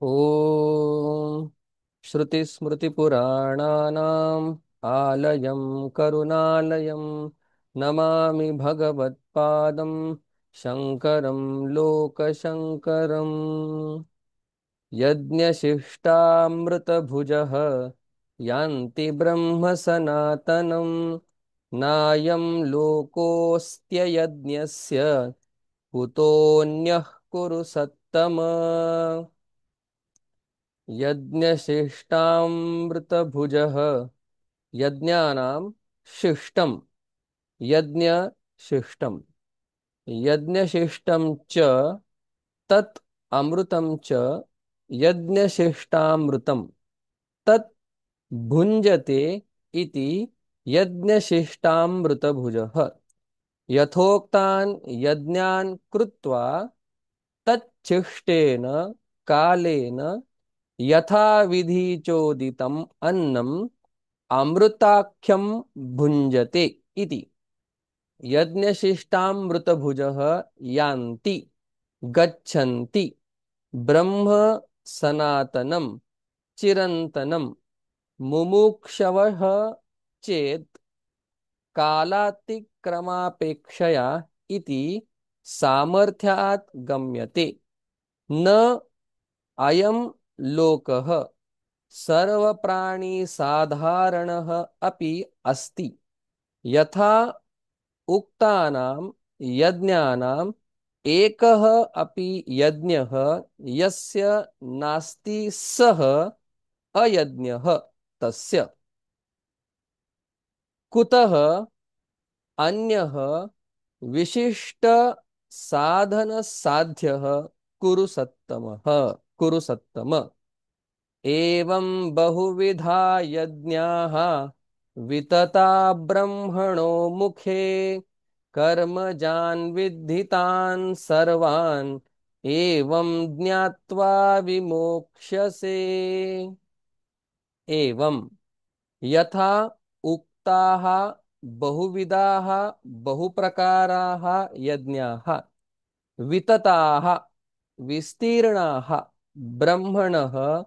ॐ श्रुतिस्मृतिपुराणानाम् आलयं करुणालयं नमामि भगवत्पादं शङ्करं लोकशङ्करम्। यज्ञशिष्टामृतभुजः यान्ति ब्रह्म सनातनं नायं लोकोऽस्त्ययज्ञस्य कुतोऽन्यः कुरु सत्तम। यज्ञशिष्टामृतभुजः यज्ञानां शिष्टं यज्ञ शिष्टं यज्ञशिष्टं च तत् अमृतं च यज्ञशिष्टामृतं तत् भुञ्जते इति यज्ञशिष्टामृतभुजः। यथोक्तान् यज्ञान् कृत्वा तच्छिष्टेन कालेन यथाविधि चोदितम् अन्नम् अमृताख्यं भुञ्जते इति। यज्ञशिष्टामृतभुजः यान्ति गच्छन्ति ब्रह्म सनातनं चिरन्तनं मुमुक्षवः चेत् कालातिक्रमापेक्षया इति सामर्थ्यात् गम्यते। न अयं लोकः सर्वप्राणिसाधारणः अपि अस्ति। यथा उक्तानां यज्ञानाम् एकः अपि यज्ञः यस्य नास्ति सः अयज्ञः तस्य। कुतः अन्यः विशिष्ट साधन साध्यः कुरु सत्तमः कुरु सत्तम। एवं बहुविधा यज्ञाः वितता ब्रह्मणो मुखे कर्मजान् विद्धितान् सर्वान् एवं ज्ञात्वा विमोक्ष्यसे। एवं यथा उक्ताः बहुविधाः बहुप्रकाराः यज्ञाः वितताः विस्तीर्णाः ब्रह्मणः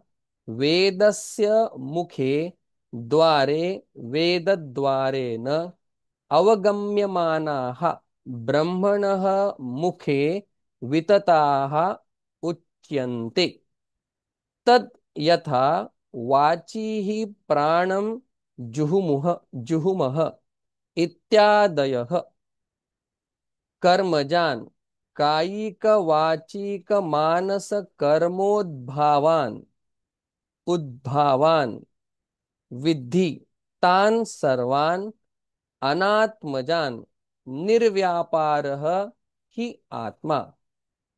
वेदस्य मुखे द्वारे वेदद्वारेण अवगम्यमानाः ब्रह्मणः मुखे वितताः उच्यन्ते। तद् यथा वाचीः प्राणं जुहुमः इत्यादयः कर्मजान् कायिक वाचिक मानस कर्मोद्भावान् उद्भावान् विद्धि तान् सर्वान् अनात्मजान् निर्व्यापारः हि आत्मा।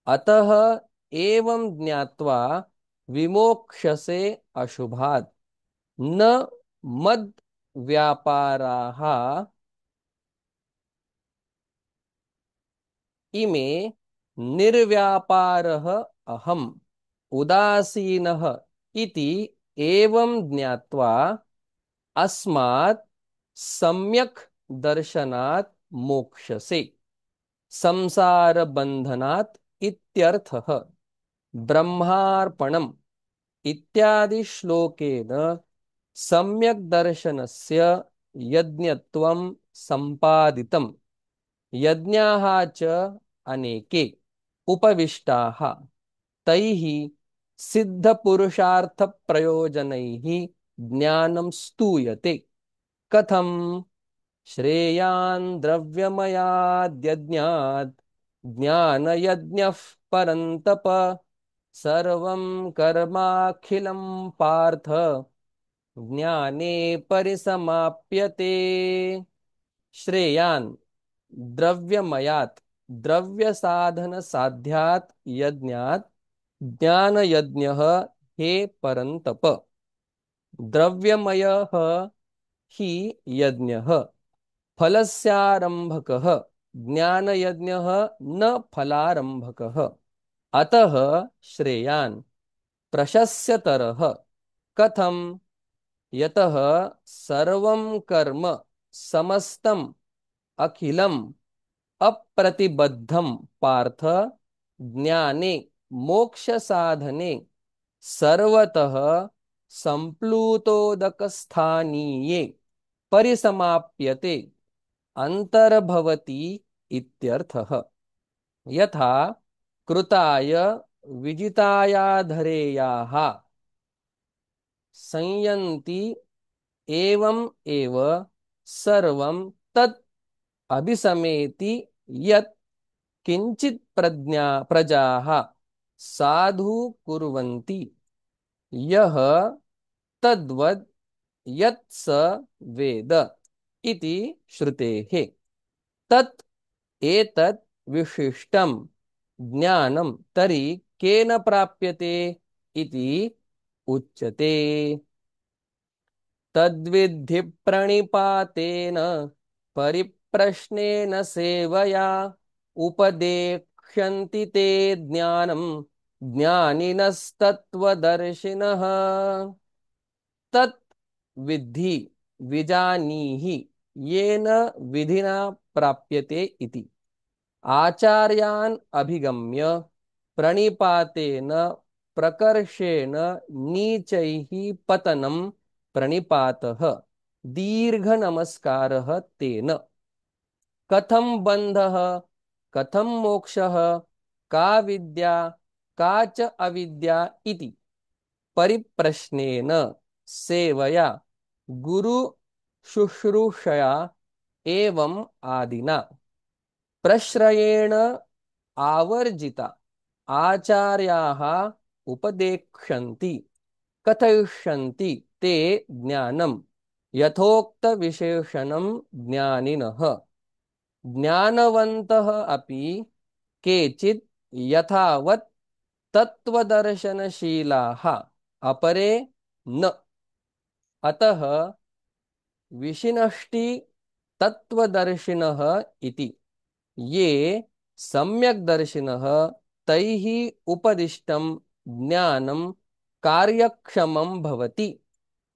अतः एवं ज्ञात्वा विमोक्ष्यसे अशुभात्। न मद व्यापाराः इमे निर्व्यापारः अहम् उदासीनः इति एवं ज्ञात्वा अस्मात् सम्यक् दर्शनात् मोक्ष्यसे संसार बंधनात् इत्यर्थः। ब्रह्मार्पणम् इत्यादि श्लोकेन सम्यक् दर्शनस्य यज्ञत्वं सम्पादितम्। यज्ञाः च अनेके उपविष्टाः तैः सिद्धपुरुषार्थप्रयोजनैः ज्ञानं स्तूयते। कथं श्रेयान् द्रव्यमयाद्यज्ञात् ज्ञानयज्ञः परन्तप सर्वं कर्माखिलं पार्थ ज्ञाने परिसमाप्यते। श्रेयान् द्रव्यमयात् द्रव्य साधन साध्यात् यज्ञात् ज्ञानयज्ञः हे परन्तप। द्रव्यमयः हि यज्ञः फलस्यारंभकः ज्ञानयज्ञः न फलारंभकः। अतः श्रेयान् प्रशस्यतरः। कथं यतः सर्वं कर्म समस्तम् अखिलम् अप्रतिबद्धं पार्थ ज्ञाने मोक्ष साधने सर्वतः संप्लुतोदकस्थानीये परिसमाप्यते अंतर्भवति इत्यर्थः। यथा कृताय विजितायाधरेयाः संयन्ति एवं एव सर्वं तत् अभिसमेति यत् किंचित प्रजाः साधु कुर्वन्ति यः तद्वद् यत् स वेद इति श्रुतेः। तत् एतत् विशिष्टं ज्ञानं तर्हि केन प्राप्यते इति उच्यते। तद्विद्धि प्रणिपातेन परिप्रश्नेन सेवया उपदेक्ष्यन्ति ते ज्ञानं ज्ञानिनस्तत्त्वदर्शिनः। तत् विद्धि विजानीहि येन विधिना प्राप्यते इति। आचार्यान् अभिगम्य प्रणिपातेन प्रकर्षेण नीचैः पतनं प्रणिपातः दीर्घ नमस्कारः तेन। कथं बन्धः कथं मोक्षः का विद्या का च अविद्या इति परिप्रश्नेन सेवया गुरु शुश्रूषया एवं आदिना प्रश्रयेण आवर्जिता आचार्याः उपदेक्ष्यन्ति कथयिष्यन्ति ते ज्ञानं यथोक्त विशेषणं ज्ञानिनः। ज्ञानवन्तः अपि केचित् यथावत् तत्त्वदर्शनशीलाः अपरे न। अतः विशिनष्टि तत्त्वदर्शिनः इति। ये सम्यक्दर्शिनः तैः उपदिष्टं ज्ञानं कार्यक्षमं भवति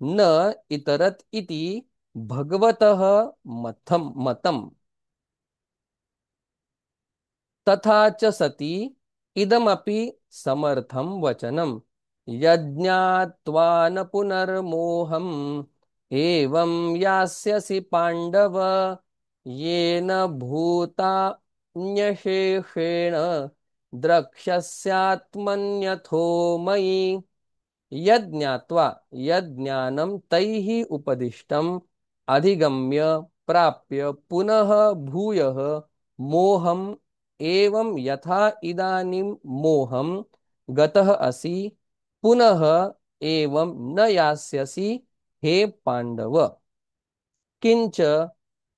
न इतरत् इति भगवतः मतम्। तथा च सति इदमपि समर्थं वचनं यज्ञात्वा न पुनर्मोहम् एवं यास्यसि पाण्डव येन भूतान्यशेषेण द्रक्ष्यस्यात्मन्यथो मयि। यज्ञात्वा यज्ञानं तैः उपदिष्टम् अधिगम्य प्राप्य पुनः भूयः मोहम् एवं यथा इदानीं मोहं गतः असि पुनः एवं न यास्यसि हे पाण्डव। किंच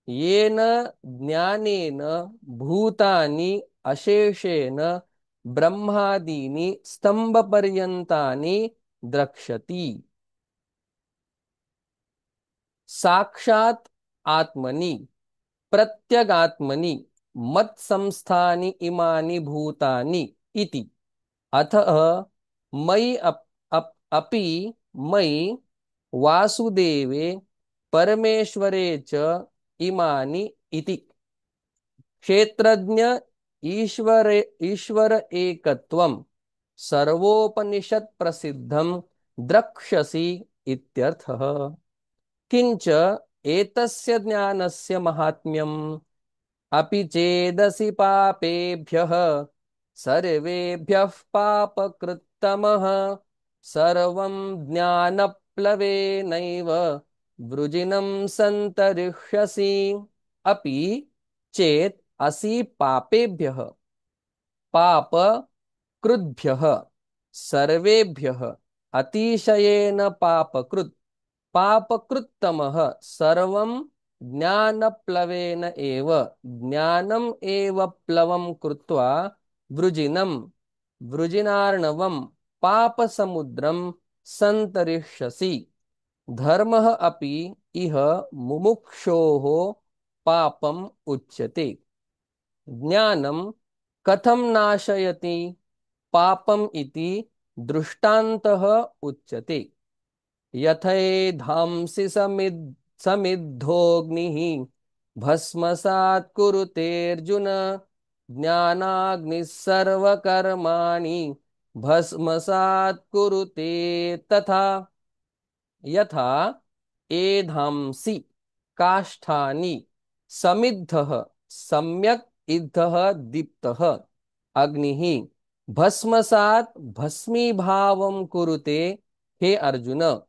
येन ज्ञानेन भूतानि अशेषेण ब्रह्मादीनि स्तंभपर्यन्तानि द्रक्ष्यति। साक्षात् आत्मनि प्रत्यगात्मनि मत्संस्थानि इमानि भूतानि इति। अतः मयि अपि मयि वासुदेवे परमेश्वरे च इमानि इति। क्षेत्रज्ञ ईश्वर एकत्वं सर्वोपनिषत् प्रसिद्धं द्रक्ष्यसि इत्यर्थः। किंच एतस्य ज्ञानस्य महात्म्यम् अपि चेदसि पापेभ्यः सर्वेभ्यः पापकृत्तमः सर्वं ज्ञानप्लवेनैव वृजिनं सन्तरिष्यसि। अपि चेत् असि पापेभ्यः पाप कृद्भ्यः सर्वेभ्यः अतिशयेन पापकृत् पापकृत्तमः सर्वं ज्ञानप्लवेन एव ज्ञानम् एव प्लवं कृत्वा वृजिनं वृजिनार्णवं पापसमुद्रं सन्तरिष्यसि। धर्मः अपि इह मुमुक्षोः पापम् उच्यते। ज्ञानं कथं नाशयति पापम् इति दृष्टान्तः उच्यते। यथैधांसि समिद्धोऽग्निः भस्मसात् कुरुतेऽर्जुन ज्ञानाग्निः सर्वकर्माणि भस्मसात् कुरुते तथा यथा एधांसि काष्ठानि समिद्धः सम्यक् इद्धः दीप्तः अग्निः भस्मसात् भस्मीभावं कुरुते। हे अर्जुन,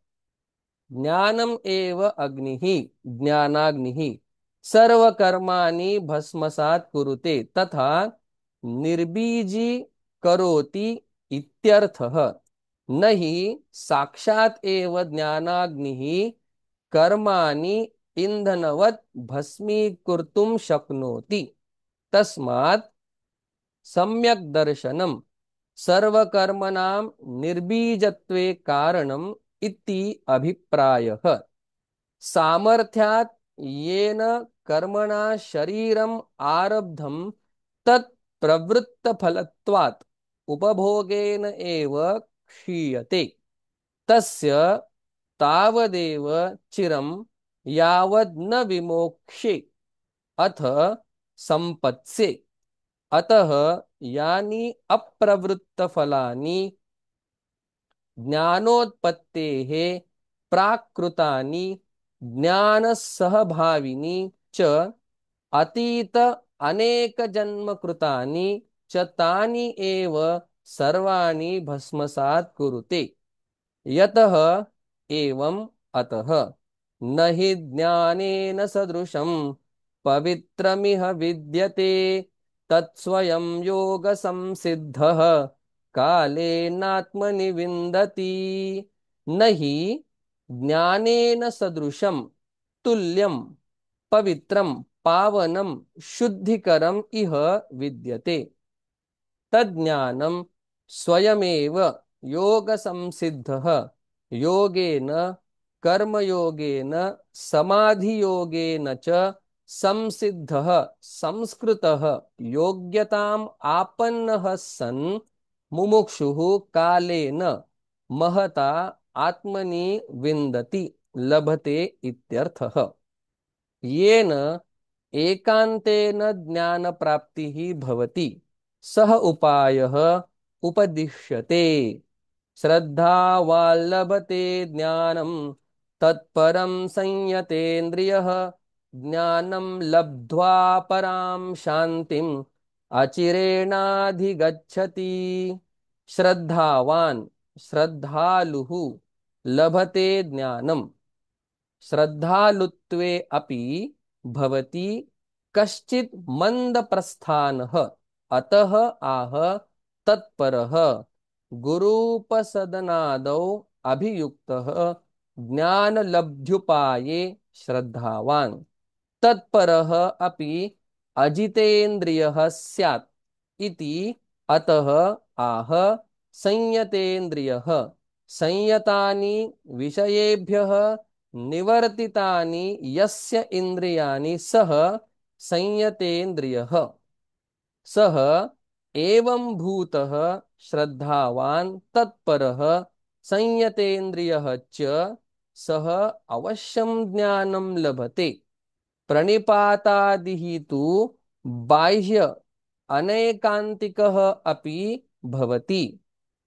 ज्ञानम एव अग्निः ज्ञानाग्निः सर्वकर्माणि भस्मसात् कुरुते तथा निर्बीजी करोति इत्यर्थः। न हि साक्षात् एव ज्ञानाग्निः कर्माणि इंधनवत् भस्मीकुर्तुं शक्नोति। तस्मात् सम्यक् दर्शनम् सर्वकर्मणां निर्बीजत्वे कारणम् इति अभिप्रायः। सामर्थ्यात् येन कर्मणा शरीरम् आरब्धं तत् प्रवृत्तफलत्वात् उपभोगेन एव क्षीयते। तस्य तावदेव चिरं यावद् न विमोक्षे अथ संपत्से। अतः यानि अप्रवृत्तफलानि ज्ञानोत्पत्तेः प्राकृतानि ज्ञानसहभाविनी च अतीत अनेक जन्म कृतानि च तानि एव सर्वाणि भस्मसात् कुरुते। यतः एवं अतः न हि ज्ञानेन सदृशं पवित्रमिह विद्यते तत्स्वयं योग संसिद्धः कालेनात्मनि विन्दति। न हि ज्ञानेन सदृशं तुल्यं पवित्रं पावनं शुद्धिकरम् इह विद्यते। तज्ज्ञानं स्वयमेव योग संसिद्धः योगेन कर्मयोगेन समाधियोगेन च संसिद्धः संस्कृतः योग्यताम् आपन्नः सन् मुमुक्षुः कालेन महता आत्मनि विन्दति लभते इत्यर्थः। येन एकान्तेन ज्ञानप्राप्तिः भवति सः उपायः उपदिश्यते। श्रद्धावान् लभते ज्ञानं तत्परं संयतेन्द्रियः ज्ञानं लब्ध्वा परां शान्तिम् अचिरेणाधिगच्छति। श्रद्धावान् श्रद्धालुः लभते ज्ञानम् श्रद्धालुत्वे अपि भवति कश्चित् मन्दप्रस्थानः अतः आह तत्परः गुरूपसदनादौ अभियुक्तः ज्ञानलब्ध्युपाये श्रद्धावान् तत्परः अपि अजितेन्द्रियः स्यात् इति। अतः आह संयतेन्द्रियः संयतानि विषयेभ्यः निवर्तितानि यस्य इन्द्रियाणि सः संयतेन्द्रियः। सः एवं भूतः श्रद्धावान् तत्परः संयतेन्द्रियः च सः अवश्यं ज्ञानं लभते। प्रणिपातादिः तु बाह्य अनैकान्तिकः अपि भवति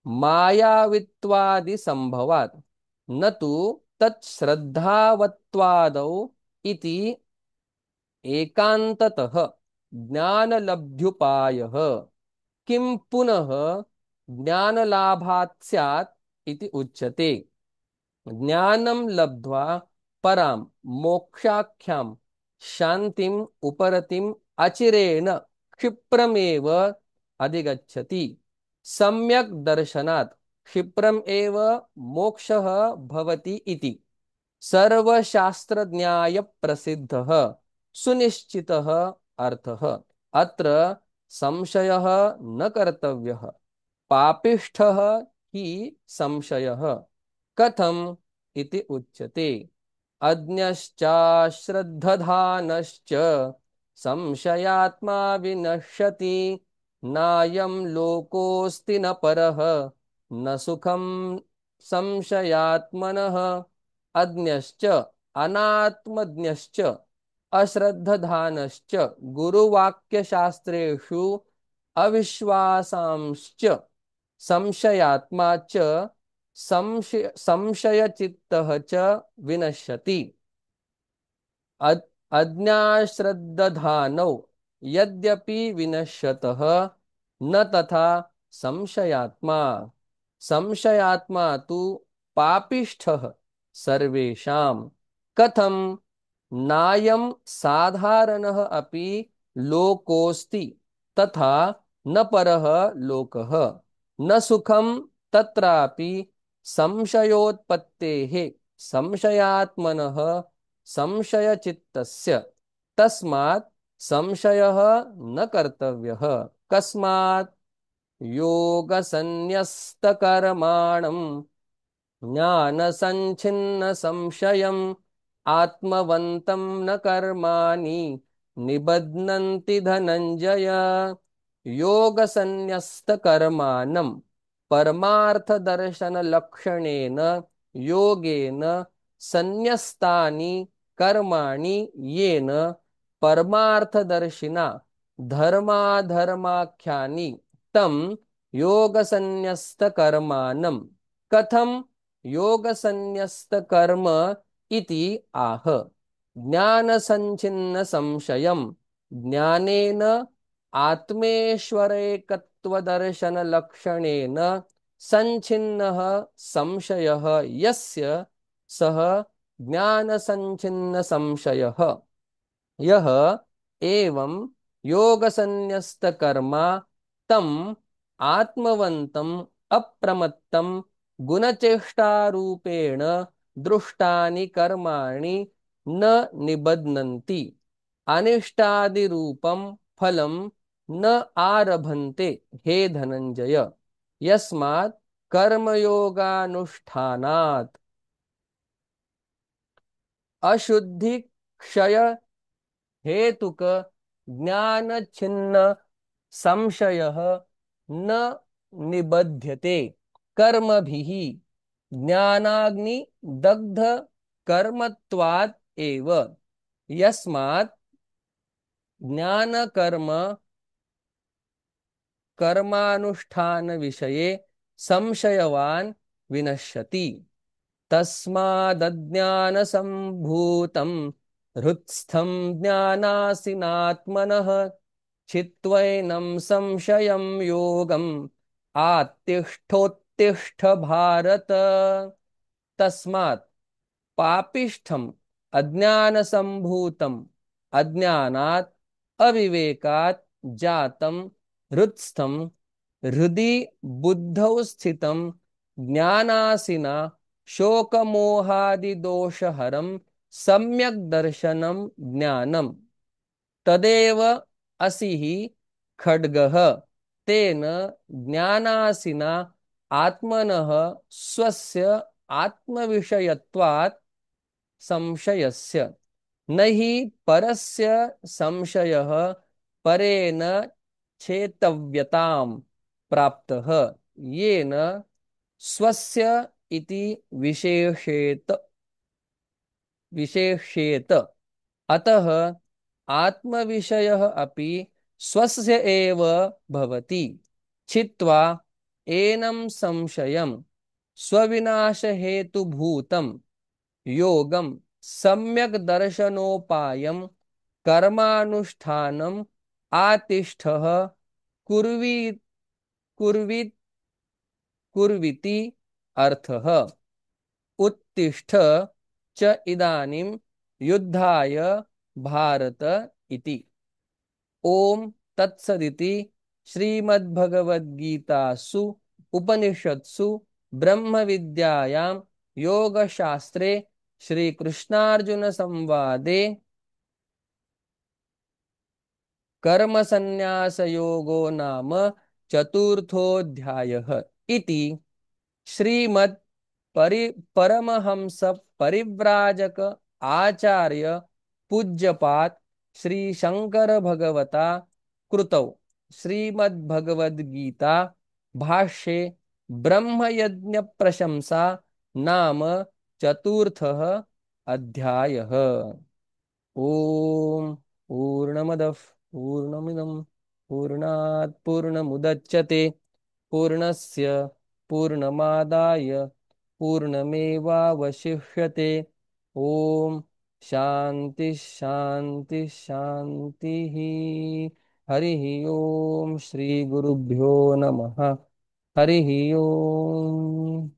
मायावित्वादि संभवात् न तु तत्श्रद्धावत्वादौ इति। एकान्ततः ज्ञानलब्ध्युपायः किं पुनः ज्ञानलाभात् स्यात् इति उच्यते। ज्ञानं लब्ध्वा परां मोक्षाख्यां शान्तिम् उपरतिम् अचिरेण क्षिप्रमेव अधिगच्छति। सम्यक् दर्शनात् क्षिप्रम् एव मोक्षः भवति इति सर्वशास्त्रज्ञाय प्रसिद्धः सुनिश्चितः अर्थः। अत्र संशयः न कर्तव्यः। पापिष्ठः हि संशयः कथम् इति उच्यते। अज्ञश्चाश्रद्धधानश्च संशयात्मा विनश्यति नायं लोकोऽस्ति न परः न सुखं संशयात्मनः। अज्ञश्च अनात्मज्ञश्च अश्रद्धधानश्च गुरुवाक्यशास्त्रेषु अविश्वासांश्च संशयात्मा च संशयचित्तः च विनश्यति। अज्ञाश्रद्दधानौ यद्यपि विनश्यतः न तथा संशयात्मा। संशयात्मा तु पापिष्ठः सर्वेषां। कथं नायं साधारणः अपि लोकोऽस्ति तथा न परः लोकः। न सुखं तत्रापि संशयोत्पत्तेः संशयात्मनः संशयचित्तस्य। तस्मात् संशयः न कर्तव्यः। कस्मात् योगसन्न्यस्तकर्माणम् ज्ञानसञ्छिन्न संशयम् आत्मवन्तं न कर्माणि निबध्नन्ति धनञ्जय। योगसन्न्यस्तकर्माणं परमार्थदर्शनलक्षणेन योगेन सन्न्यस्तानि कर्माणि येन परमार्थदर्शिना धर्माधर्माख्यानि तं योगसन्न्यस्तकर्माणं। कथं योगसन्न्यस्त कर्म इति आह। ज्ञानसञ्छिन्न संशयम् ज्ञानेन आत्मेश्वरेकत्वदर्शनलक्षणेन सञ्छिन्नः संशयः यस्य सः ज्ञानसञ्छिन्न संशयः। यः एवं योगसन्न्यस्तकर्मा तम् आत्मवन्तम् अप्रमत्तं गुणचेष्टारूपेण दृष्टानि कर्माणि न निबध्नन्ति। अनिष्टादिरूपं फलं न आरभन्ते हे धनञ्जय। यस्मात् कर्मयोगानुष्ठानात् अशुद्धि क्षय हेतुक ज्ञान छिन्न संशयः न निबध्यते कर्मभिः। ज्ञानाग्नि दग्ध कर्मत्वात् एव। यस्मात् ज्ञान कर्म कर्मानुष्ठान विषये संशयवान् विनश्यति। तस्मादज्ञानसम्भूतं हृत्स्थं ज्ञानासिनात्मनः छित्त्वैनं संशयं योगम् आत्तिष्ठोत्तिष्ठ भारत। तस्मात् पापिष्ठम् अज्ञानसम्भूतम् अज्ञानात् अविवेकात् जातं हृत्स्थं हृदि बुद्धौ स्थितं ज्ञानासिना शोकमोहादिदोषहरं सम्यक् दर्शनं ज्ञानम्। तदेव असिः खड्गः तेन ज्ञानासिना आत्मनः स्वस्य आत्मविषयत्वात् संशयस्य। न हि परस्य संशयः परेण छेतव्यतां प्राप्तः येन स्वस्य इति विशेष्येत। अतः आत्मविषयः अपि स्वस्य एव भवति। छित्त्वा एनं संशयं स्वविनाशहेतुभूतं योगं सम्यक् दर्शनोपायं कर्मानुष्ठानम् आतिष्ठः कुर्वी कुर्वित् कुर्विति अर्थः। उत्तिष्ठ च इदानीं युद्धाय भारत इति। ओम तत्सदिति श्रीमद्भगवद्गीतासु उपनिषत्सु ब्रह्मविद्यायां योगशास्त्रे श्रीकृष्णार्जुन संवादे कर्मसन्न्यासयोगो नाम चतुर्थोऽध्यायः इति। श्रीमद् परमहंस परिव्राजक आचार्य पूज्यपाद श्री शंकर भगवता कृतौ श्रीमद्भगवद्गीता भाष्ये ब्रह्मयज्ञ प्रशंसा नाम चतुर्थः अध्यायः। ओम पूर्णमदः पूर्णमिदं पूर्णात् पूर्णमुदच्यते पूर्णस्य पूर्णमादाय पूर्णमेवावशिष्यते। ओम शांति शांति शांति। हरिः ओम। श्री गुरुभ्यो नमः। हरिः ओम।